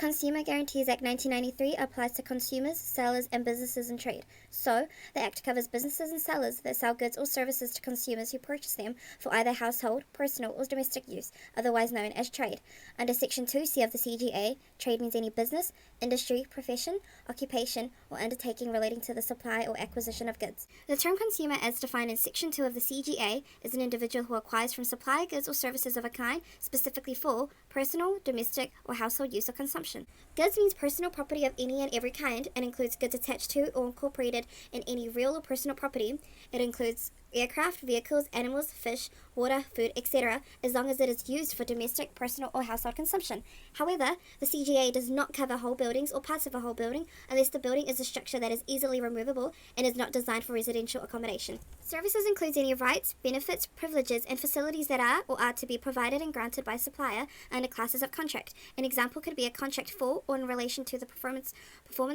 Consumer Guarantees Act 1993 applies to consumers, sellers, and businesses in trade. So, the Act covers businesses and sellers that sell goods or services to consumers who purchase them for either household, personal, or domestic use, otherwise known as trade. Under Section 2C of the CGA, trade means any business, industry, profession, occupation, or undertaking relating to the supply or acquisition of goods. The term consumer, as defined in Section 2 of the CGA, is an individual who acquires from supplier goods or services of a kind specifically for personal, domestic, or household use or consumption. Goods means personal property of any and every kind and includes goods attached to or incorporated in any real or personal property. It includes aircraft, vehicles, animals, fish, water, food, etc., as long as it is used for domestic, personal, or household consumption. However, the CGA does not cover whole buildings or parts of a whole building unless the building is a structure that is easily removable and is not designed for residential accommodation. Services includes any rights, benefits, privileges, and facilities that are or are to be provided and granted by supplier under classes of contract. An example could be a contract for or in relation to the performance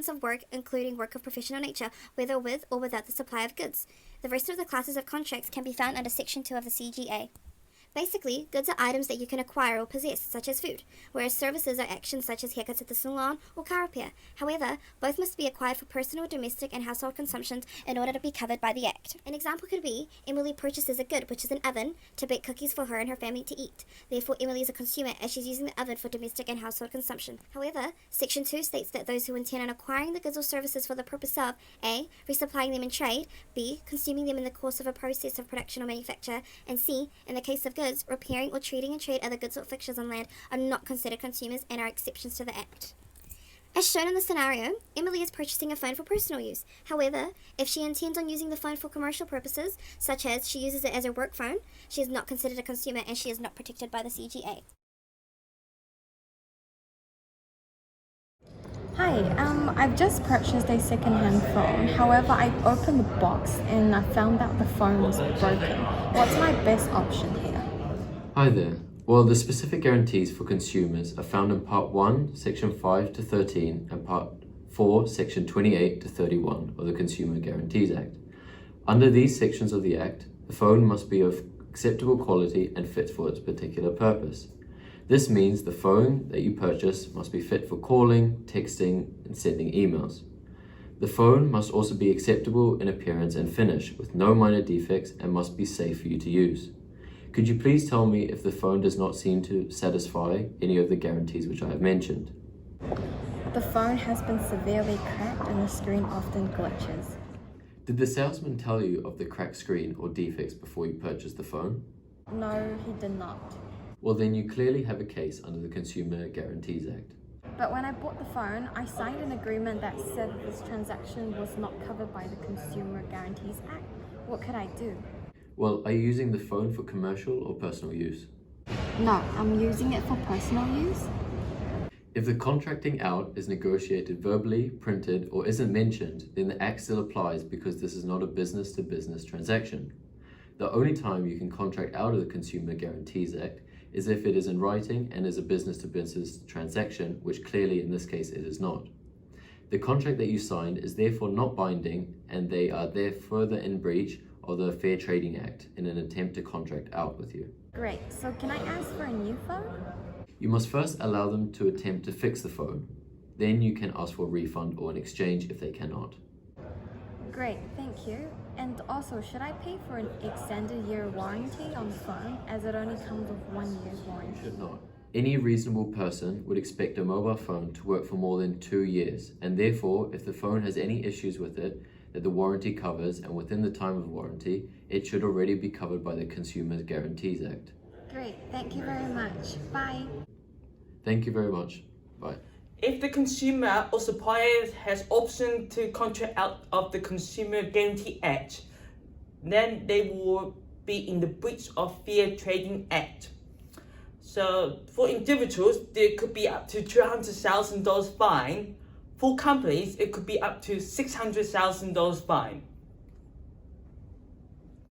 of work, including work of professional nature, whether with or without the supply of goods. The rest of the classes of contracts can be found under Section 2 of the CGA. Basically, goods are items that you can acquire or possess, such as food, whereas services are actions such as haircuts at the salon or car repair. However, both must be acquired for personal, domestic, and household consumptions in order to be covered by the Act. An example could be, Emily purchases a good, which is an oven, to bake cookies for her and her family to eat. Therefore, Emily is a consumer as she's using the oven for domestic and household consumption. However, Section 2 states that those who intend on acquiring the goods or services for the purpose of A. Resupplying them in trade, B. Consuming them in the course of a process of production or manufacture, and C. In the case of goods, repairing or treating in trade other goods or fixtures on land are not considered consumers and are exceptions to the Act. As shown in the scenario, Emily is purchasing a phone for personal use. However, if she intends on using the phone for commercial purposes, such as she uses it as her work phone, she is not considered a consumer and she is not protected by the CGA. Hi, I've just purchased a second-hand phone. However, I opened the box and I found out the phone was broken. What's my best option here? Hi there. Well, the specific guarantees for consumers are found in Part 1, Section 5 to 13 and Part 4, Section 28 to 31 of the Consumer Guarantees Act. Under these sections of the Act, the phone must be of acceptable quality and fit for its particular purpose. This means the phone that you purchase must be fit for calling, texting, and sending emails. The phone must also be acceptable in appearance and finish, with no minor defects, and must be safe for you to use. Could you please tell me if the phone does not seem to satisfy any of the guarantees which I have mentioned? The phone has been severely cracked and the screen often glitches. Did the salesman tell you of the cracked screen or defects before you purchased the phone? No, he did not. Well, then you clearly have a case under the Consumer Guarantees Act. But when I bought the phone, I signed an agreement that said this transaction was not covered by the Consumer Guarantees Act. What could I do? Well, are you using the phone for commercial or personal use? No, I'm using it for personal use. If the contracting out is negotiated verbally, printed, or isn't mentioned, then the Act still applies because this is not a business-to-business transaction. The only time you can contract out of the Consumer Guarantees Act is if it is in writing and is a business-to-business transaction, which clearly in this case it is not. The contract that you signed is therefore not binding and they are there further in breach of the Fair Trading Act in an attempt to contract out with you. Great, so can I ask for a new phone? You must first allow them to attempt to fix the phone. Then you can ask for a refund or an exchange if they cannot. Great, thank you. And also, should I pay for an extended year warranty on the phone as it only comes with 1 year's warranty? You should not. Any reasonable person would expect a mobile phone to work for more than 2 years, and therefore, if the phone has any issues with it that the warranty covers and within the time of warranty, it should already be covered by the Consumer Guarantees Act. Great, thank you very much. Bye. Thank you very much. Bye. If the consumer or supplier has option to contract out of the Consumer Guarantee Act, then they will be in the breach of Fair Trading Act. So for individuals, there could be up to $200,000 fine. For companies, it could be up to $600,000 fine.